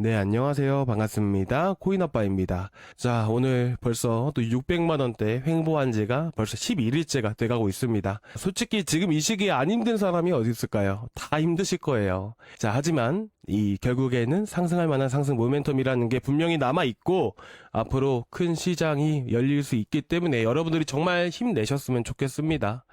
네, 안녕하세요. 반갑습니다. 코인아빠입니다. 자, 오늘 벌써 또 600만원대 횡보한 지가 벌써 11일째가 돼가고 있습니다. 솔직히 지금 이 시기에 안 힘든 사람이 어디 있을까요? 다 힘드실 거예요. 자, 하지만 결국에는 상승할 만한 상승 모멘텀이라는 게 분명히 남아있고, 앞으로 큰 시장이 열릴 수 있기 때문에 여러분들이 정말 힘내셨으면 좋겠습니다.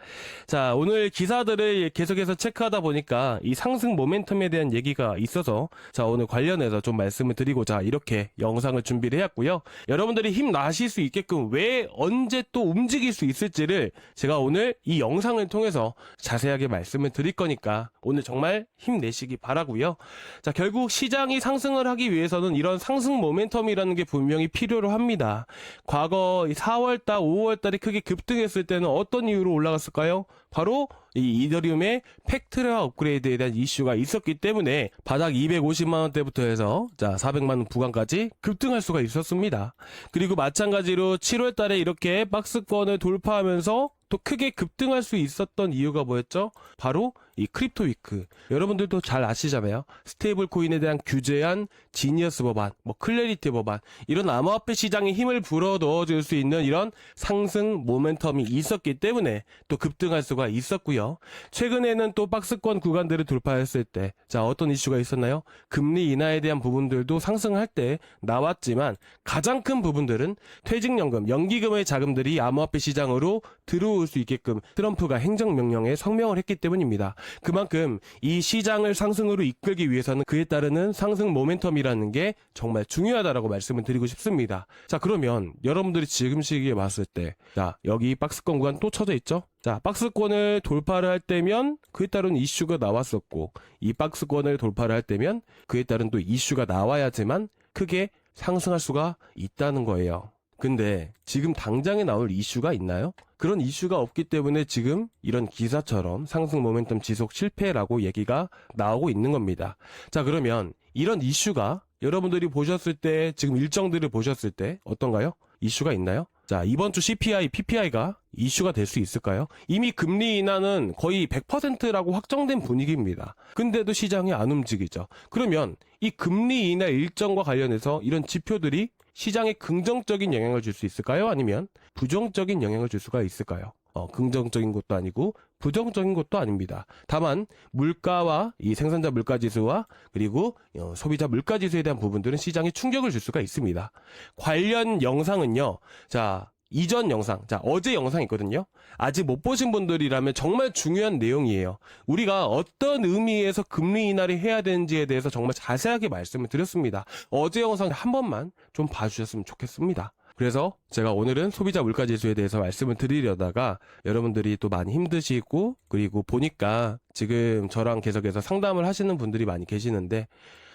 자, 오늘 기사들을 계속해서 체크하다 보니까 이 상승 모멘텀에 대한 얘기가 있어서, 자, 오늘 관련해서 좀 말씀을 드리고자 이렇게 영상을 준비를 해왔고요. 여러분들이 힘나실 수 있게끔 왜 언제 또 움직일 수 있을지를 제가 오늘 이 영상을 통해서 자세하게 말씀을 드릴 거니까 오늘 정말 힘내시기 바라고요. 자, 결국 시장이 상승을 하기 위해서는 이런 상승 모멘텀이라는 게 분명히 필요로 합니다. 과거 4월달, 5월달에 크게 급등했을 때는 어떤 이유로 올라갔을까요? 바로 이 이더리움의 팩트라 업그레이드에 대한 이슈가 있었기 때문에 바닥 250만원대부터 해서 자 400만원 구간까지 급등할 수가 있었습니다. 그리고 마찬가지로 7월달에 이렇게 박스권을 돌파하면서 또 크게 급등할 수 있었던 이유가 뭐였죠? 바로 이 크립토 위크. 여러분들도 잘 아시잖아요. 스테이블 코인에 대한 규제안, 지니어스 법안, 클래리티 법안, 이런 암호화폐 시장에 힘을 불어 넣어줄 수 있는 이런 상승 모멘텀이 있었기 때문에 또 급등할 수가 있었고요. 최근에는 또 박스권 구간들을 돌파했을 때, 자, 어떤 이슈가 있었나요? 금리 인하에 대한 부분들도 상승할 때 나왔지만 가장 큰 부분들은 퇴직연금, 연기금의 자금들이 암호화폐 시장으로 들어올 수 있게끔 트럼프가 행정명령에 성명을 했기 때문입니다. 그만큼 이 시장을 상승으로 이끌기 위해서는 그에 따르는 상승 모멘텀이라는 게 정말 중요하다라고 말씀을 드리고 싶습니다. 자, 그러면 여러분들이 지금 시기에 봤을 때, 자, 여기 박스권 구간 또 쳐져 있죠? 자, 박스권을 돌파를 할 때면 그에 따른 이슈가 나왔었고, 이 박스권을 돌파를 할 때면 그에 따른 또 이슈가 나와야지만 크게 상승할 수가 있다는 거예요. 근데 지금 당장에 나올 이슈가 있나요? 그런 이슈가 없기 때문에 지금 이런 기사처럼 상승 모멘텀 지속 실패라고 얘기가 나오고 있는 겁니다. 자, 그러면 이런 이슈가 여러분들이 보셨을 때, 지금 일정들을 보셨을 때 어떤가요? 이슈가 있나요? 자, 이번 주 CPI, PPI가 이슈가 될 수 있을까요? 이미 금리 인하는 거의 100%라고 확정된 분위기입니다. 근데도 시장이 안 움직이죠. 그러면 이 금리 인하 일정과 관련해서 이런 지표들이 시장에 긍정적인 영향을 줄 수 있을까요? 아니면 부정적인 영향을 줄 수가 있을까요? 긍정적인 것도 아니고 부정적인 것도 아닙니다. 다만 물가와 이 생산자 물가지수와 그리고 소비자 물가지수에 대한 부분들은 시장에 충격을 줄 수가 있습니다. 관련 영상은요. 자, 이전 영상, 자, 어제 영상 있거든요. 아직 못 보신 분들이라면 정말 중요한 내용이에요. 우리가 어떤 의미에서 금리 인하를 해야 되는지에 대해서 정말 자세하게 말씀을 드렸습니다. 어제 영상 한 번만 좀 봐주셨으면 좋겠습니다. 그래서 제가 오늘은 소비자 물가지수에 대해서 말씀을 드리려다가 여러분들이 또 많이 힘드시고, 그리고 보니까 지금 저랑 계속해서 상담을 하시는 분들이 많이 계시는데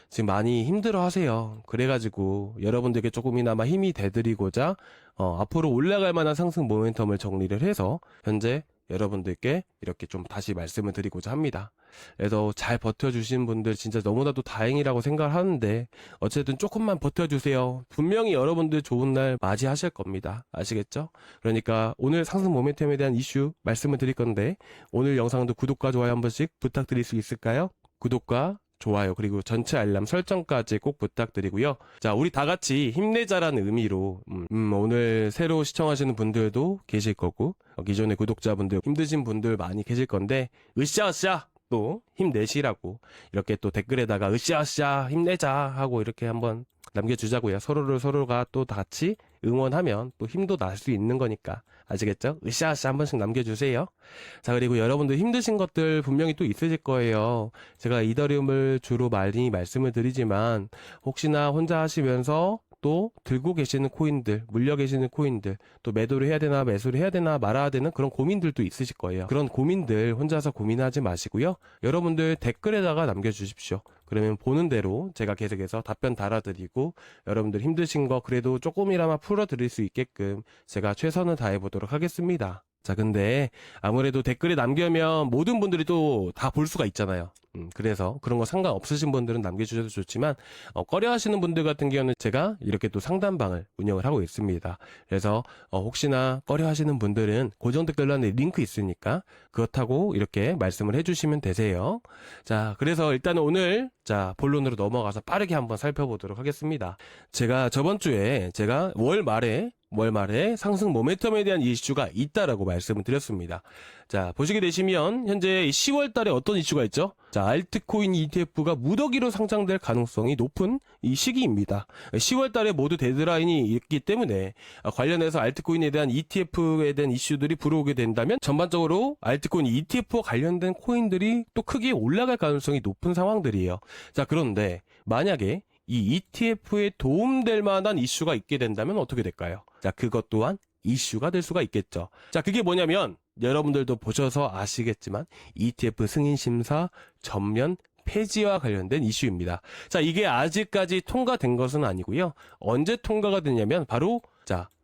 지금 많이 힘들어 하세요. 그래가지고 여러분들께 조금이나마 힘이 돼드리고자 앞으로 올라갈 만한 상승 모멘텀을 정리를 해서 현재 여러분들께 이렇게 좀 다시 말씀을 드리고자 합니다. 그래서 잘 버텨주신 분들 진짜 너무나도 다행이라고 생각을 하는데 어쨌든 조금만 버텨주세요. 분명히 여러분들 좋은 날 맞이하실 겁니다. 아시겠죠? 그러니까 오늘 상승 모멘텀에 대한 이슈 말씀을 드릴 건데 오늘 영상도 구독과 좋아요 한 번씩 부탁드릴 수 있을까요? 구독과 좋아요 그리고 전체 알람 설정까지 꼭 부탁드리고요. 자, 우리 다 같이 힘내자라는 의미로 오늘 새로 시청하시는 분들도 계실 거고 기존의 구독자분들 힘드신 분들 많이 계실 건데 으쌰으쌰 또 힘내시라고 이렇게 또 댓글에다가 으쌰으쌰 힘내자 하고 이렇게 한번 남겨주자고요. 서로가 또 같이 응원하면 또 힘도 날 수 있는 거니까 아시겠죠? 으쌰으쌰 한 번씩 남겨주세요. 자, 그리고 여러분들 힘드신 것들 분명히 또 있으실 거예요. 제가 이더리움을 주로 많이 말씀을 드리지만 혹시나 혼자 하시면서 또 들고 계시는 코인들, 물려 계시는 코인들, 또 매도를 해야 되나 매수를 해야 되나 말아야 되는 그런 고민들도 있으실 거예요. 그런 고민들 혼자서 고민하지 마시고요. 여러분들 댓글에다가 남겨주십시오. 그러면 보는 대로 제가 계속해서 답변 달아드리고 여러분들 힘드신 거 그래도 조금이나마 풀어드릴 수 있게끔 제가 최선을 다해보도록 하겠습니다. 자, 근데 아무래도 댓글에 남기면 모든 분들이 또 다 볼 수가 있잖아요. 그래서 그런 거 상관없으신 분들은 남겨주셔도 좋지만, 꺼려 하시는 분들 같은 경우는 제가 이렇게 또 상담방을 운영을 하고 있습니다. 그래서, 혹시나 꺼려 하시는 분들은 고정 댓글란에 링크 있으니까 그렇다고 이렇게 말씀을 해주시면 되세요. 자, 그래서 일단은 오늘, 자, 본론으로 넘어가서 빠르게 한번 살펴보도록 하겠습니다. 제가 저번 주에 제가 월 말에 상승 모멘텀에 대한 이슈가 있다라고 말씀을 드렸습니다. 자, 보시게 되시면 현재 10월 달에 어떤 이슈가 있죠? 자, 알트코인 ETF가 무더기로 상장될 가능성이 높은 이 시기입니다. 10월 달에 모두 데드라인이 있기 때문에 관련해서 알트코인에 대한 ETF에 대한 이슈들이 불어오게 된다면 전반적으로 알트코인 ETF와 관련된 코인들이 또 크게 올라갈 가능성이 높은 상황들이에요. 자, 그런데 만약에 이 ETF에 도움될 만한 이슈가 있게 된다면 어떻게 될까요? 자, 그것 또한 이슈가 될 수가 있겠죠. 자, 그게 뭐냐면 여러분들도 보셔서 아시겠지만 ETF 승인 심사 전면 폐지와 관련된 이슈입니다. 자, 이게 아직까지 통과된 것은 아니고요. 언제 통과가 되냐면 바로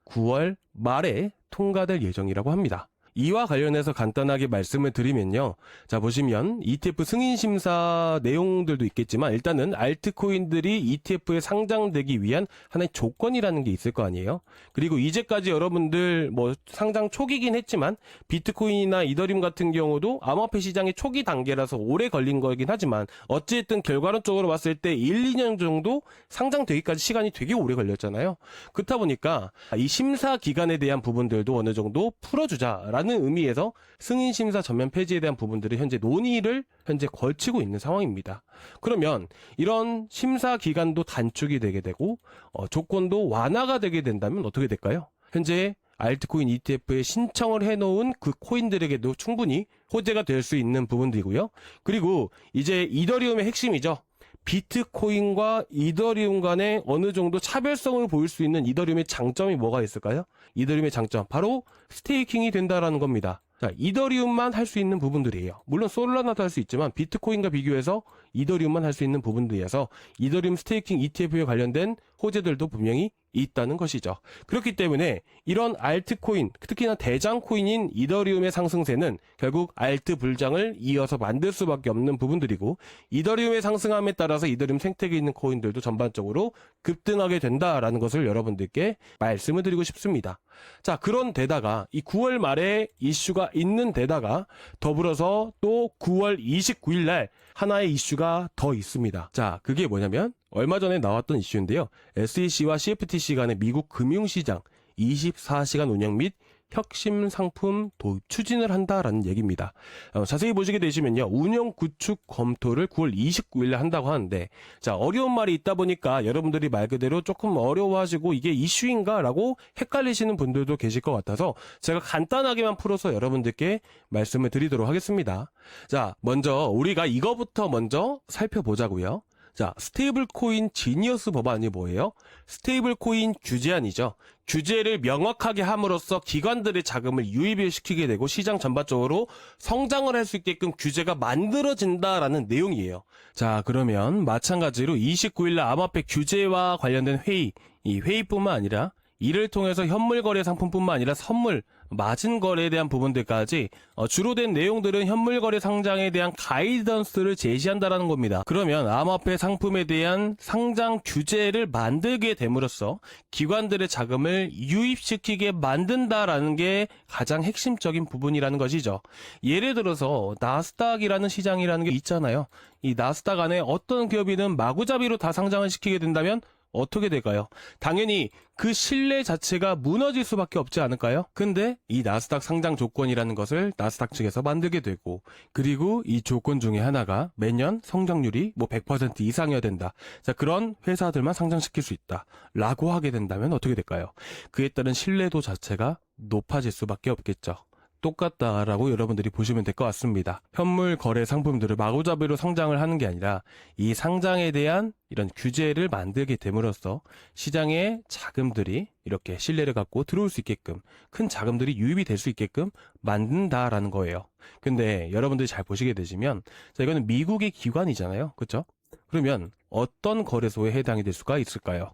9월 말에 통과될 예정이라고 합니다. 이와 관련해서 간단하게 말씀을 드리면요. 자, 보시면 ETF 승인 심사 내용들도 있겠지만 일단은 알트코인들이 ETF에 상장되기 위한 하나의 조건이라는 게 있을 거 아니에요. 그리고 이제까지 여러분들 뭐 상장 초기긴 했지만 비트코인이나 이더리움 같은 경우도 암호화폐 시장의 초기 단계라서 오래 걸린 거긴 하지만 어쨌든 결과론적으로 봤을 때 1, 2년 정도 상장되기까지 시간이 되게 오래 걸렸잖아요. 그렇다 보니까 이 심사 기간에 대한 부분들도 어느 정도 풀어주자라는 의미에서 승인 심사 전면 폐지에 대한 부분들을 현재 논의를 걸치고 있는 상황입니다. 그러면 이런 심사 기간도 단축이 되게 되고 조건도 완화가 되게 된다면 어떻게 될까요? 현재 알트코인 ETF에 신청을 해놓은 그 코인들에게도 충분히 호재가 될 수 있는 부분들이고요. 그리고 이제 이더리움의 핵심이죠. 비트코인과 이더리움 간에 어느 정도 차별성을 보일 수 있는 이더리움의 장점이 뭐가 있을까요? 이더리움의 장점, 바로 스테이킹이 된다라는 겁니다. 자, 이더리움만 할 수 있는 부분들이에요. 물론 솔라나도 할 수 있지만 비트코인과 비교해서 이더리움만 할 수 있는 부분들이어서 이더리움 스테이킹 ETF에 관련된 호재들도 분명히 있다는 것이죠. 그렇기 때문에 이런 알트코인, 특히나 대장 코인인 이더리움의 상승세는 결국 알트 불장을 이어서 만들 수밖에 없는 부분들이고, 이더리움의 상승함에 따라서 이더리움 생태계에 있는 코인들도 전반적으로 급등하게 된다라는 것을 여러분들께 말씀을 드리고 싶습니다. 자, 그런 데다가 이 9월 말에 이슈가 있는 데다가 더불어서 또 9월 29일 날 하나의 이슈가 더 있습니다. 자, 그게 뭐냐면 얼마 전에 나왔던 이슈인데요. SEC와 CFTC 간의 미국 금융시장 24시간 운영 및 혁신 상품 도입 추진을 한다라는 얘기입니다. 자세히 보시게 되시면요. 운영 구축 검토를 9월 29일에 한다고 하는데, 자, 어려운 말이 있다 보니까 여러분들이 말 그대로 조금 어려워하시고 이게 이슈인가 라고 헷갈리시는 분들도 계실 것 같아서 제가 간단하게만 풀어서 여러분들께 말씀을 드리도록 하겠습니다. 자, 먼저 우리가 이거부터 먼저 살펴보자고요. 자, 스테이블 코인 지니어스 법안이 뭐예요? 스테이블 코인 규제안이죠. 규제를 명확하게 함으로써 기관들의 자금을 유입을 시키게 되고 시장 전반적으로 성장을 할 수 있게끔 규제가 만들어진다라는 내용이에요. 자, 그러면 마찬가지로 29일 날 암호화폐 규제와 관련된 회의, 이 회의뿐만 아니라 이를 통해서 현물 거래 상품뿐만 아니라 선물, 마진 거래에 대한 부분들까지 주로 된 내용들은 현물 거래 상장에 대한 가이던스를 제시한다라는 겁니다. 그러면 암호화폐 상품에 대한 상장 규제를 만들게 됨으로써 기관들의 자금을 유입시키게 만든다라는 게 가장 핵심적인 부분이라는 것이죠. 예를 들어서 나스닥이라는 시장이라는 게 있잖아요. 이 나스닥 안에 어떤 기업이든 마구잡이로 다 상장을 시키게 된다면 어떻게 될까요? 당연히 그 신뢰 자체가 무너질 수밖에 없지 않을까요? 근데 이 나스닥 상장 조건이라는 것을 나스닥 측에서 만들게 되고, 그리고 이 조건 중에 하나가 매년 성장률이 100% 이상이어야 된다. 자, 그런 회사들만 상장시킬 수 있다 라고 하게 된다면 어떻게 될까요? 그에 따른 신뢰도 자체가 높아질 수밖에 없겠죠. 똑같다라고 여러분들이 보시면 될 것 같습니다. 현물 거래 상품들을 마구잡이로 상장을 하는 게 아니라 이 상장에 대한 이런 규제를 만들게 됨으로써 시장에 자금들이 이렇게 신뢰를 갖고 들어올 수 있게끔, 큰 자금들이 유입이 될 수 있게끔 만든다라는 거예요. 근데 여러분들이 잘 보시게 되시면, 자, 이거는 미국의 기관이잖아요. 그렇죠? 그러면 어떤 거래소에 해당이 될 수가 있을까요?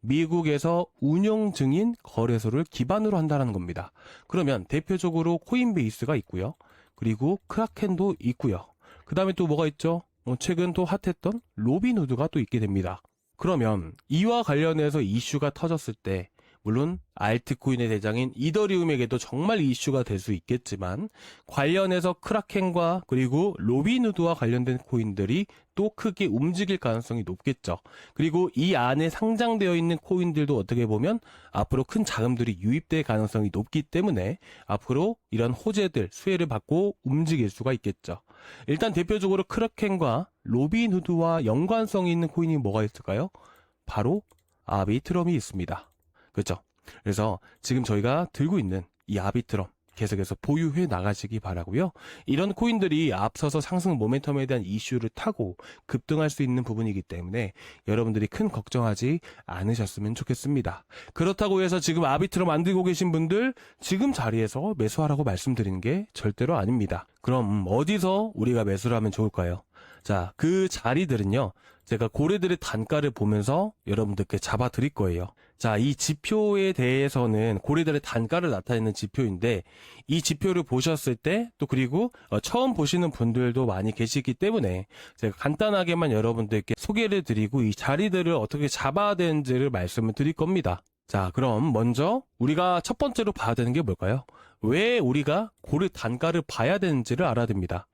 미국에서 운영 중인 거래소를 기반으로 한다는 겁니다. 그러면 대표적으로 코인베이스가 있고요. 그리고 크라켄도 있고요. 그 다음에 또 뭐가 있죠? 최근 또 핫했던 로빈후드가 또 있게 됩니다. 그러면 이와 관련해서 이슈가 터졌을 때 물론 알트코인의 대장인 이더리움에게도 정말 이슈가 될 수 있겠지만 관련해서 크라켄과 그리고 로빈후드와 관련된 코인들이 또 크게 움직일 가능성이 높겠죠. 그리고 이 안에 상장되어 있는 코인들도 어떻게 보면 앞으로 큰 자금들이 유입될 가능성이 높기 때문에 앞으로 이런 호재들, 수혜를 받고 움직일 수가 있겠죠. 일단 대표적으로 크라켄과 로빈후드와 연관성이 있는 코인이 뭐가 있을까요? 바로 아비트럼이 있습니다. 그렇죠? 그래서 지금 저희가 들고 있는 이 아비트럼 계속해서 보유해 나가시기 바라고요. 이런 코인들이 앞서서 상승 모멘텀에 대한 이슈를 타고 급등할 수 있는 부분이기 때문에 여러분들이 큰 걱정하지 않으셨으면 좋겠습니다. 그렇다고 해서 지금 아비트럼 안 들고 계신 분들 지금 자리에서 매수하라고 말씀드리는 게 절대로 아닙니다. 그럼 어디서 우리가 매수를 하면 좋을까요? 자, 그 자리들은요. 제가 고래들의 단가를 보면서 여러분들께 잡아 드릴 거예요. 자, 이 지표에 대해서는 고래들의 단가를 나타내는 지표인데 이 지표를 보셨을 때 또 그리고 처음 보시는 분들도 많이 계시기 때문에 제가 간단하게만 여러분들께 소개를 드리고 이 자리들을 어떻게 잡아야 되는지를 말씀을 드릴 겁니다. 자, 그럼 먼저 우리가 첫 번째로 봐야 되는 게 뭘까요? 왜 우리가 고래 단가를 봐야 되는지를 알아야 됩니다.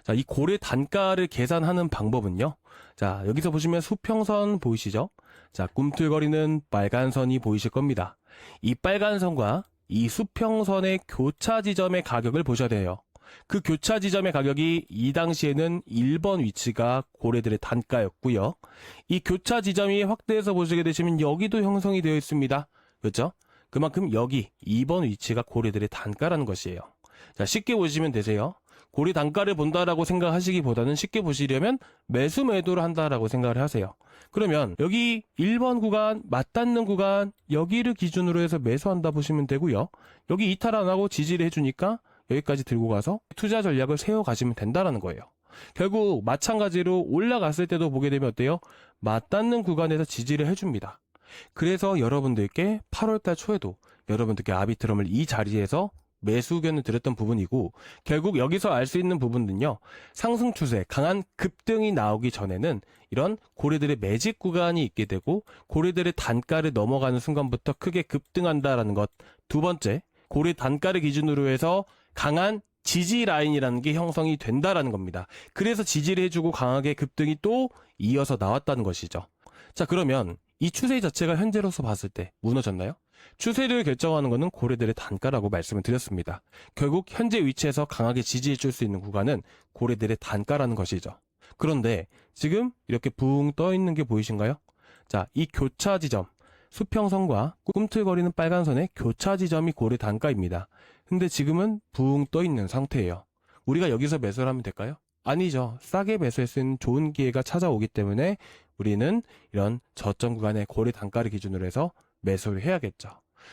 자, 이 고래 단가를 계산하는 방법은요. 자, 여기서 보시면 수평선 보이시죠? 자, 꿈틀거리는 빨간 선이 보이실 겁니다. 이 빨간 선과 이 수평선의 교차 지점의 가격을 보셔야 돼요. 그 교차 지점의 가격이 이 당시에는 1번 위치가 고래들의 단가였고요. 이 교차 지점이 확대해서 보시게 되시면 여기도 형성이 되어 있습니다. 그렇죠? 그만큼 여기 2번 위치가 고래들의 단가라는 것이에요. 자, 쉽게 보시면 되세요. 고래 단가를 본다라고 생각하시기보다는 쉽게 보시려면 매수 매도를 한다라고 생각을 하세요. 그러면 여기 1번 구간, 맞닿는 구간 여기를 기준으로 해서 매수한다 보시면 되고요. 여기 이탈 안 하고 지지를 해주니까 여기까지 들고 가서 투자 전략을 세워가시면 된다라는 거예요. 결국 마찬가지로 올라갔을 때도 보게 되면 어때요? 맞닿는 구간에서 지지를 해줍니다. 그래서 여러분들께 8월달 초에도 여러분들께 아비트럼을 이 자리에서 매수 의견을 드렸던 부분이고 결국 여기서 알 수 있는 부분은요. 상승 추세, 강한 급등이 나오기 전에는 이런 고래들의 매집 구간이 있게 되고 고래들의 단가를 넘어가는 순간부터 크게 급등한다라는 것. 두 번째, 고래 단가를 기준으로 해서 강한 지지 라인이라는 게 형성이 된다라는 겁니다. 그래서 지지를 해주고 강하게 급등이 또 이어서 나왔다는 것이죠. 자, 그러면 이 추세 자체가 현재로서 봤을 때 무너졌나요? 추세를 결정하는 것은 고래들의 단가라고 말씀을 드렸습니다. 결국 현재 위치에서 강하게 지지해 줄 수 있는 구간은 고래들의 단가라는 것이죠. 그런데 지금 이렇게 붕 떠 있는 게 보이신가요? 자, 이 교차 지점, 수평선과 꿈틀거리는 빨간 선의 교차 지점이 고래 단가입니다. 근데 지금은 붕 떠 있는 상태예요. 우리가 여기서 매수를 하면 될까요? 아니죠. 싸게 매수할 수 있는 좋은 기회가 찾아오기 때문에 우리는 이런 저점 구간의 고래 단가를 기준으로 해서 매수를 해야겠죠.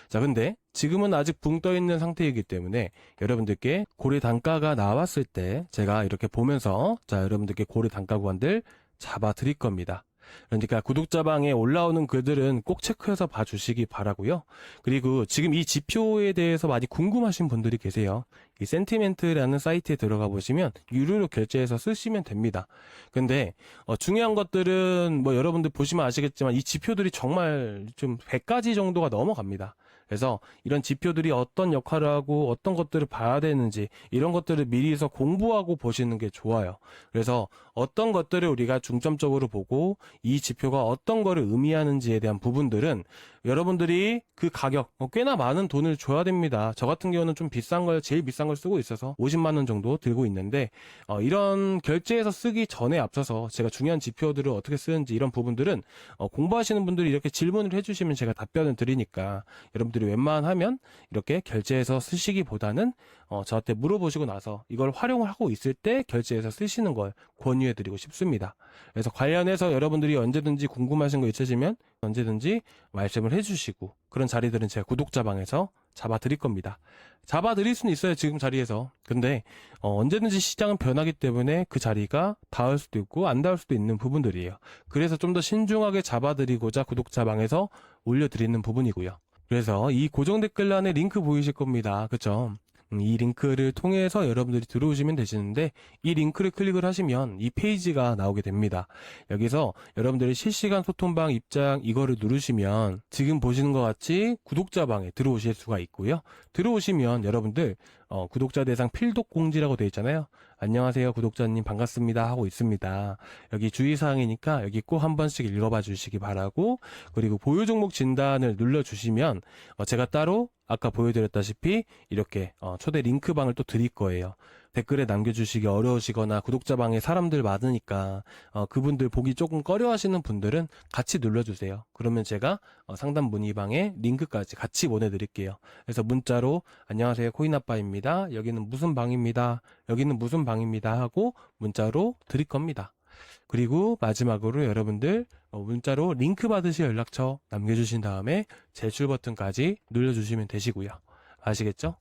자, 근데 지금은 아직 붕 떠 있는 상태이기 때문에 여러분들께 고래 단가가 나왔을 때 제가 이렇게 보면서 자, 여러분들께 고래 단가 구간들 잡아 드릴 겁니다. 그러니까 구독자방에 올라오는 글들은 꼭 체크해서 봐주시기 바라고요. 그리고 지금 이 지표에 대해서 많이 궁금하신 분들이 계세요. 이 센티멘트라는 사이트에 들어가 보시면 유료로 결제해서 쓰시면 됩니다. 근데 중요한 것들은 뭐 여러분들 보시면 아시겠지만 이 지표들이 정말 좀 100가지 정도가 넘어갑니다. 그래서 이런 지표들이 어떤 역할을 하고 어떤 것들을 봐야 되는지 이런 것들을 미리서 공부하고 보시는 게 좋아요. 그래서 어떤 것들을 우리가 중점적으로 보고 이 지표가 어떤 거를 의미하는지에 대한 부분들은 여러분들이 그 가격 꽤나 많은 돈을 줘야 됩니다. 저 같은 경우는 좀 비싼 걸 제일 비싼 걸 쓰고 있어서 50만 원 정도 들고 있는데 이런 결제해서 쓰기 전에 앞서서 제가 중요한 지표들을 어떻게 쓰는지 이런 부분들은 공부하시는 분들이 이렇게 질문을 해주시면 제가 답변을 드리니까 여러분들이 웬만하면 이렇게 결제해서 쓰시기보다는 저한테 물어보시고 나서 이걸 활용을 하고 있을 때 결제해서 쓰시는 걸 권유해드리고 싶습니다. 그래서 관련해서 여러분들이 언제든지 궁금하신 거 있으시면 언제든지 말씀을 해주시고, 그런 자리들은 제가 구독자방에서 잡아드릴 겁니다. 잡아드릴 수는 있어요, 지금 자리에서. 근데 언제든지 시장은 변하기 때문에 그 자리가 닿을 수도 있고 안 닿을 수도 있는 부분들이에요. 그래서 좀 더 신중하게 잡아드리고자 구독자방에서 올려드리는 부분이고요. 그래서 이 고정 댓글란에 링크 보이실 겁니다. 그쵸? 이 링크를 통해서 여러분들이 들어오시면 되시는데, 이 링크를 클릭을 하시면 이 페이지가 나오게 됩니다. 여기서 여러분들이 실시간 소통방 입장 이거를 누르시면 지금 보시는 것 같이 구독자방에 들어오실 수가 있고요. 들어오시면 여러분들 구독자 대상 필독 공지라고 되어 있잖아요. 안녕하세요 구독자님 반갑습니다 하고 있습니다. 여기 주의사항이니까 여기 꼭 한 번씩 읽어봐 주시기 바라고, 그리고 보유 종목 진단을 눌러주시면 제가 따로 아까 보여드렸다시피 이렇게 초대 링크방을 또 드릴 거예요. 댓글에 남겨주시기 어려우시거나 구독자방에 사람들 많으니까 그분들 보기 조금 꺼려 하시는 분들은 같이 눌러주세요. 그러면 제가 상담 문의방에 링크까지 같이 보내드릴게요. 그래서 문자로 안녕하세요 코인아빠입니다, 여기는 무슨 방입니다, 여기는 무슨 방입니다 하고 문자로 드릴 겁니다. 그리고 마지막으로 여러분들 문자로 링크 받으실 연락처 남겨주신 다음에 제출 버튼까지 눌러주시면 되시고요. 아시겠죠?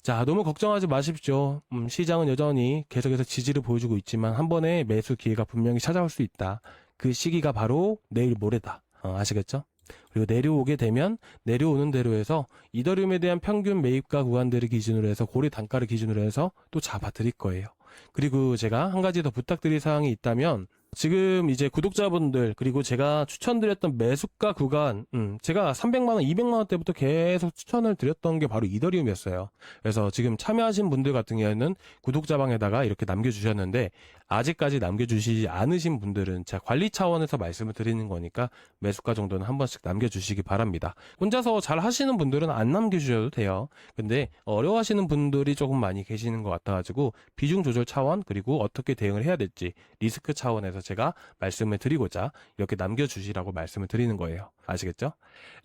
자, 너무 걱정하지 마십시오. 시장은 여전히 계속해서 지지를 보여주고 있지만 한 번에 매수 기회가 분명히 찾아올 수 있다. 그 시기가 바로 내일 모레다. 아시겠죠? 그리고 내려오게 되면 내려오는 대로 해서 이더리움에 대한 평균 매입가 구간들을 기준으로 해서 고래 단가를 기준으로 해서 또 잡아드릴 거예요. 그리고 제가 한 가지 더 부탁드릴 사항이 있다면, 지금 이제 구독자분들 그리고 제가 추천드렸던 매수가 구간, 제가 300만원 200만원 때부터 계속 추천을 드렸던 게 바로 이더리움이었어요. 그래서 지금 참여하신 분들 같은 경우에는 구독자방에다가 이렇게 남겨주셨는데, 아직까지 남겨주시지 않으신 분들은 제가 관리 차원에서 말씀을 드리는 거니까 매수가 정도는 한 번씩 남겨주시기 바랍니다. 혼자서 잘 하시는 분들은 안 남겨주셔도 돼요. 근데 어려워하시는 분들이 조금 많이 계시는 것 같아가지고 비중 조절 차원, 그리고 어떻게 대응을 해야 될지 리스크 차원에서 제가 말씀을 드리고자 이렇게 남겨주시라고 말씀을 드리는 거예요. 아시겠죠?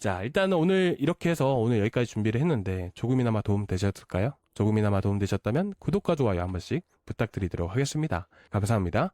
자, 일단은 오늘 이렇게 해서 오늘 여기까지 준비를 했는데 조금이나마 도움 되셨을까요? 조금이나마 도움 되셨다면 구독과 좋아요 한 번씩 부탁드리도록 하겠습니다. 감사합니다.